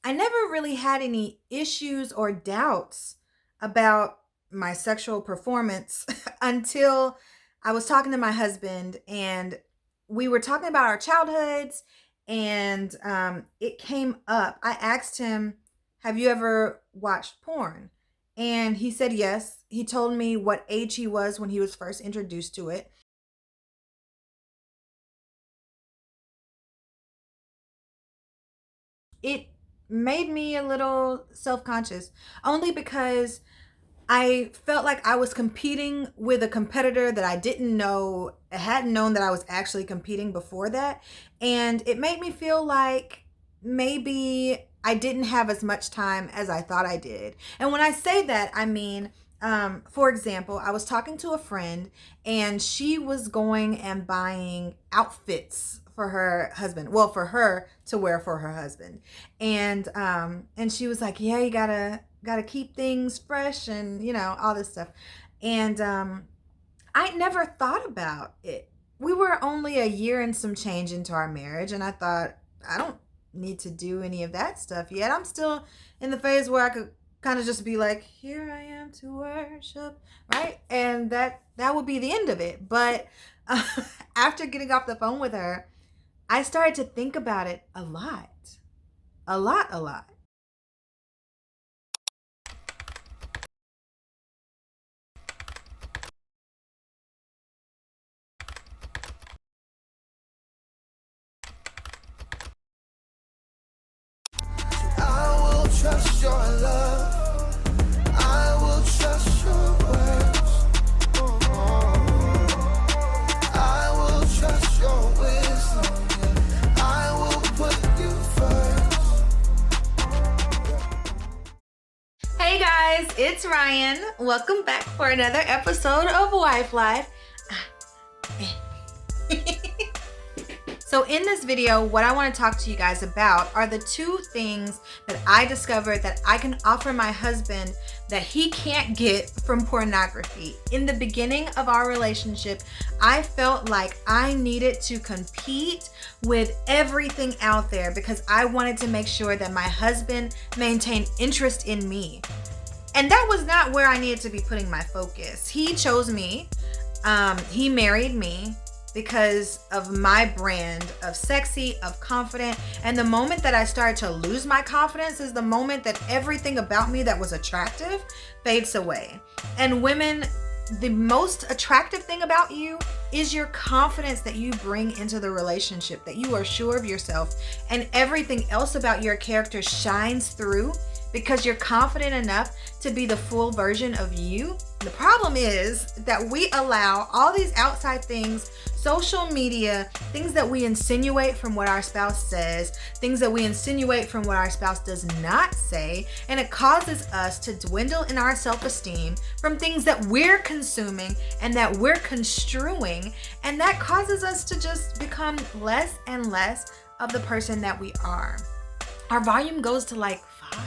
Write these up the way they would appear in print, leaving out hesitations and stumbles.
I never really had any issues or doubts about my sexual performance until I was talking to my husband and we were talking about our childhoods and it came up. I asked him, "Have you ever watched porn?" And he said yes. He told me what age he was when he was first introduced to it. It made me a little self-conscious only because I felt like I was competing with a competitor that I didn't know, hadn't known that I was actually competing before that. And it made me feel like maybe I didn't have as much time as I thought I did. And when I say that, I mean, for example, I was talking to a friend and she was going and buying outfits for her husband. Well, for her to wear for her husband. And she was like, "Yeah, you gotta keep things fresh and all this stuff." And I never thought about it. We were only a year and some change into our marriage, and I thought, I don't need to do any of that stuff yet. I'm still in the phase where I could kind of just be like, "Here I am to worship," right? And that would be the end of it. But uh, after getting off the phone with her, I started to think about it a lot, a lot, a lot. I will trust your love. I will trust your words. I will trust your wisdom. Yeah. I will put you first. Hey guys, it's Ryan. Welcome back for another episode of Wife Life. So in this video, what I want to talk to you guys about are the two things that I discovered that I can offer my husband that he can't get from pornography. In the beginning of our relationship, I felt like I needed to compete with everything out there because I wanted to make sure that my husband maintained interest in me. And that was not where I needed to be putting my focus. He chose me. He married me because of my brand of sexy, of confident. And the moment that I started to lose my confidence is the moment that everything about me that was attractive fades away. And women, the most attractive thing about you is your confidence that you bring into the relationship, that you are sure of yourself, and everything else about your character shines through because you're confident enough to be the full version of you. The problem is that we allow all these outside things, social media, things that we insinuate from what our spouse says, things that we insinuate from what our spouse does not say, and it causes us to dwindle in our self-esteem from things that we're consuming and that we're construing, and that causes us to just become less and less of the person that we are. Our volume goes to like 5.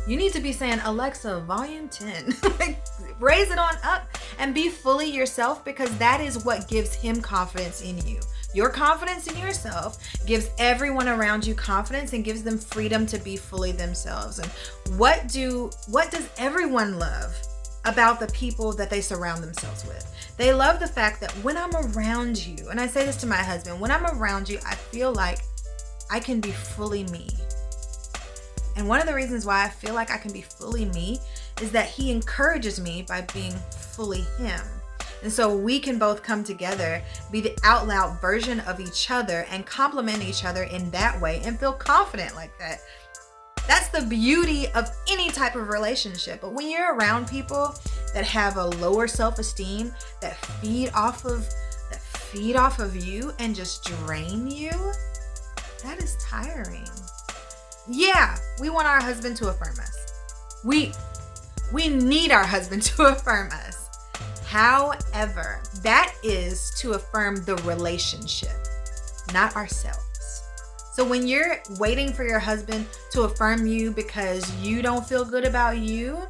You need to be saying, "Alexa, volume 10." Like, raise it on up and be fully yourself, because that is what gives him confidence in you. Your confidence in yourself gives everyone around you confidence and gives them freedom to be fully themselves. And what does everyone love about the people that they surround themselves with? They love the fact that when I'm around you, and I say this to my husband, when I'm around you, I feel like I can be fully me. And one of the reasons why I feel like I can be fully me is that he encourages me by being fully him. And so we can both come together, be the out loud version of each other and complement each other in that way and feel confident like that. That's the beauty of any type of relationship. But when you're around people that have a lower self-esteem, that feed off of you and just drain you, that is tiring. Yeah, we want our husband to affirm us. We need our husband to affirm us. However, that is to affirm the relationship, not ourselves. So when you're waiting for your husband to affirm you because you don't feel good about you,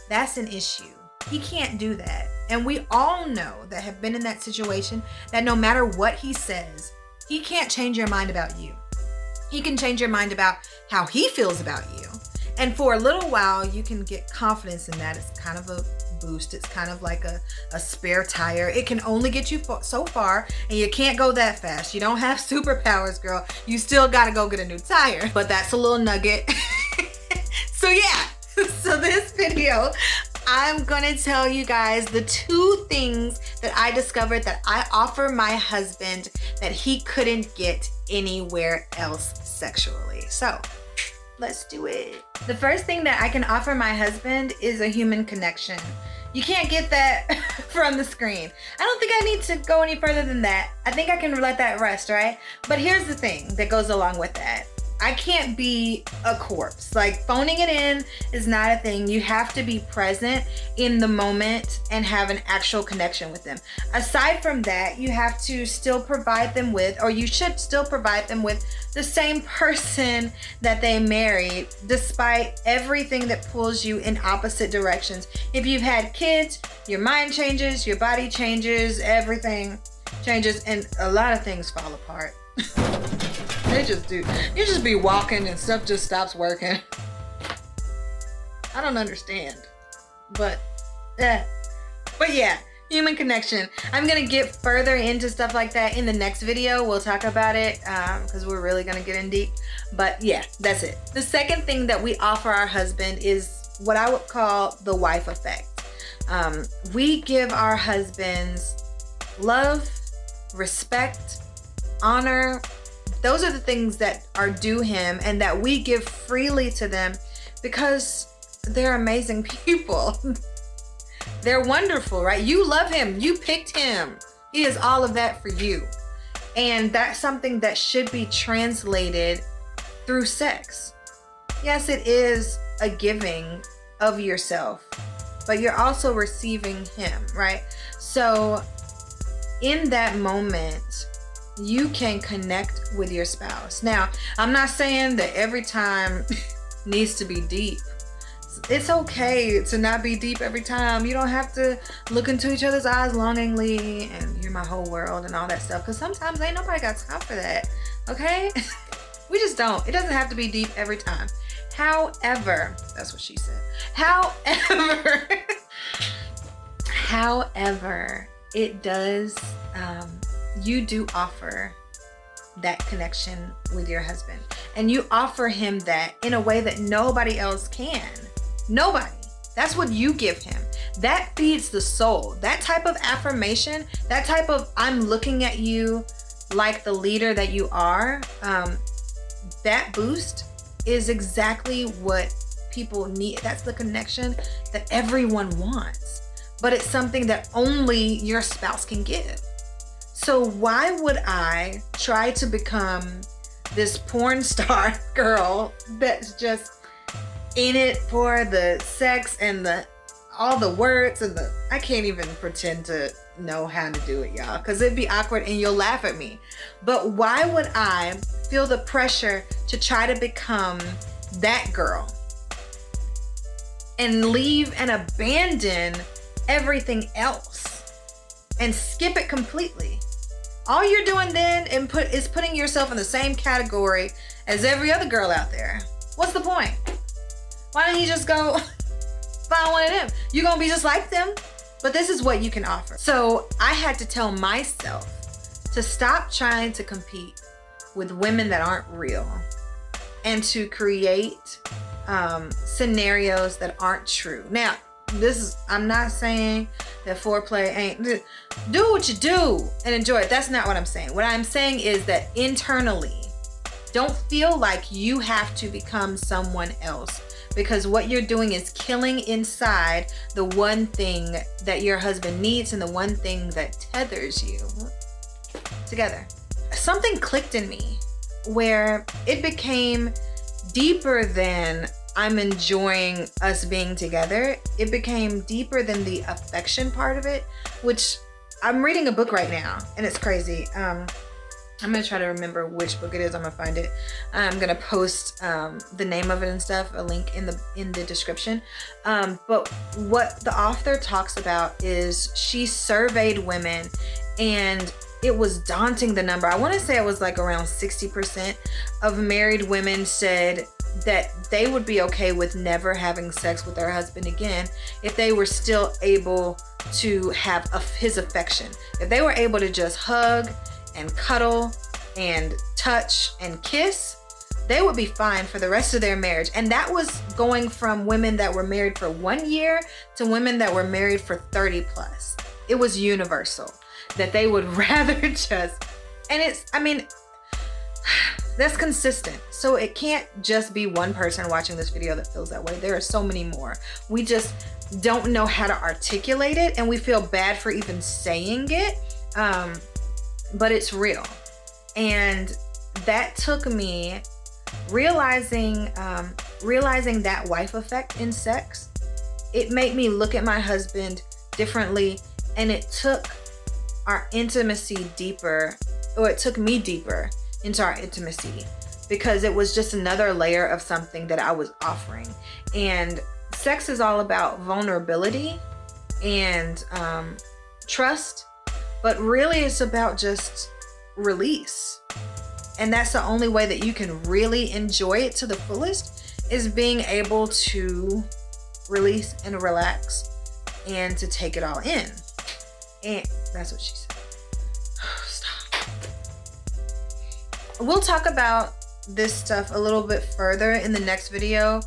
that's an issue. He can't do that. And we all know that have been in that situation that no matter what he says, he can't change your mind about you. he can change your mind about how he feels about you. And for a little while, you can get confidence in that. It's kind of a boost. It's kind of like a spare tire. It can only get you so far, and you can't go that fast. You don't have superpowers, girl. You still gotta go get a new tire. But that's a little nugget. So yeah, so this video, I'm gonna tell you guys the 2 things that I discovered that I offer my husband that he couldn't get anywhere else sexually. So let's do it. The first thing that I can offer my husband is a human connection. You can't get that from the screen. I don't think I need to go any further than that. I think I can let that rest, right? But here's the thing that goes along with that. I can't be a corpse. Like, phoning it in is not a thing. You have to be present in the moment and have an actual connection with them. Aside from that, you have to still provide them with, or you should still provide them with, the same person that they married, despite everything that pulls you in opposite directions. If you've had kids, your mind changes, your body changes, everything changes, and a lot of things fall apart. They just do. You just be walking and stuff just stops working. I don't understand. But yeah, human connection. I'm gonna get further into stuff like that in the next video. We'll talk about it because we're really gonna get in deep. But yeah, that's it. The second thing that we offer our husband is what I would call the wife effect. We give our husbands love, respect, honor. Those are the things that are due him and that we give freely to them because they're amazing people. They're wonderful, right? You love him. You picked him. He is all of that for you. And that's something that should be translated through sex. Yes, it is a giving of yourself, but you're also receiving him, right? So in that moment, you can connect with your spouse. Now, I'm not saying that every time needs to be deep. It's okay to not be deep every time. You don't have to look into each other's eyes longingly and you're my whole world and all that stuff, because sometimes ain't nobody got time for that, okay? We just don't. It doesn't have to be deep every time. However, that's what she said. However, it does, you do offer that connection with your husband, and you offer him that in a way that nobody else can. Nobody. That's what you give him. That feeds the soul. That type of affirmation, that type of I'm looking at you like the leader that you are, that boost is exactly what people need. That's the connection that everyone wants, but it's something that only your spouse can give. So why would I try to become this porn star girl that's just in it for the sex and all the words and I can't even pretend to know how to do it, y'all, because it'd be awkward and you'll laugh at me. But why would I feel the pressure to try to become that girl and leave and abandon everything else and skip it completely? All you're doing then is putting yourself in the same category as every other girl out there. What's the point? Why don't you just go find one of them? You're gonna be just like them, but this is what you can offer. So I had to tell myself to stop trying to compete with women that aren't real and to create scenarios that aren't true. Now, I'm not saying that foreplay ain't, do what you do and enjoy it. That's not what I'm saying. What I'm saying is that internally, don't feel like you have to become someone else, because what you're doing is killing inside the one thing that your husband needs and the one thing that tethers you together. Something clicked in me where it became deeper than I'm enjoying us being together. It became deeper than the affection part of it, which I'm reading a book right now and it's crazy. I'm gonna try to remember which book it is. I'm gonna find it. I'm gonna post the name of it and stuff, a link in the description. But what the author talks about is she surveyed women and it was daunting, the number. I want to say it was like around 60% of married women said that they would be okay with never having sex with their husband again if they were still able to have his affection. If they were able to just hug and cuddle and touch and kiss, they would be fine for the rest of their marriage. And that was going from women that were married for 1 year to women that were married for 30 plus. It was universal that they would rather just, and it's, I mean, that's consistent. So it can't just be one person watching this video that feels that way. There are so many more. We just don't know how to articulate it, and we feel bad for even saying it, but it's real. And that took me realizing that wife effect in sex. It made me look at my husband differently, and it took our intimacy deeper, or it took me deeper into our intimacy, because it was just another layer of something that I was offering. And sex is all about vulnerability and trust, but really it's about just release. And that's the only way that you can really enjoy it to the fullest, is being able to release and relax and to take it all in. And that's what she said. Stop. We'll talk about this stuff a little bit further in the next video,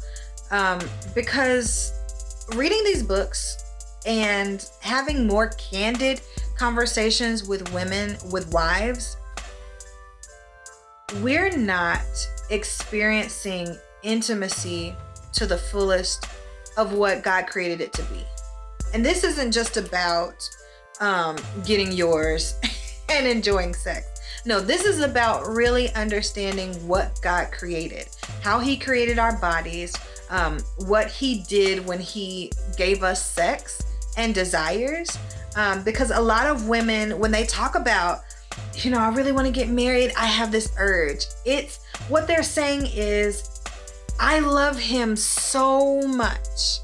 because reading these books and having more candid conversations with women, with wives, we're not experiencing intimacy to the fullest of what God created it to be. And this isn't just about getting yours and enjoying sex. No, this is about really understanding what God created, how he created our bodies, what he did when he gave us sex and desires. Because a lot of women, when they talk about, you know, I really want to get married, I have this urge. It's what they're saying is, I love him so much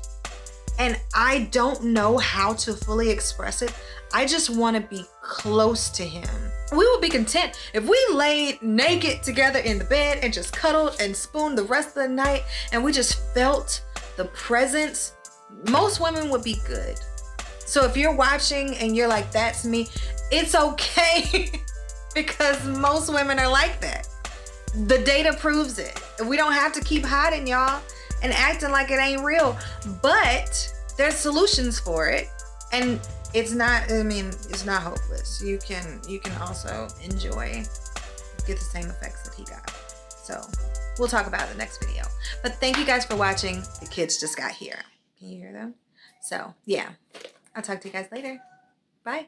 and I don't know how to fully express it. I just want to be close to him. We would be content if we laid naked together in the bed and just cuddled and spooned the rest of the night and we just felt the presence. Most women would be good. So if you're watching and you're like, that's me, it's okay. Because most women are like that. The data proves it. We don't have to keep hiding, y'all, and acting like it ain't real. But there's solutions for it. And it's not, I mean, it's not hopeless. You can also enjoy, get the same effects that he got. So we'll talk about it in the next video. But thank you guys for watching. The kids just got here. Can you hear them? So yeah, I'll talk to you guys later. Bye.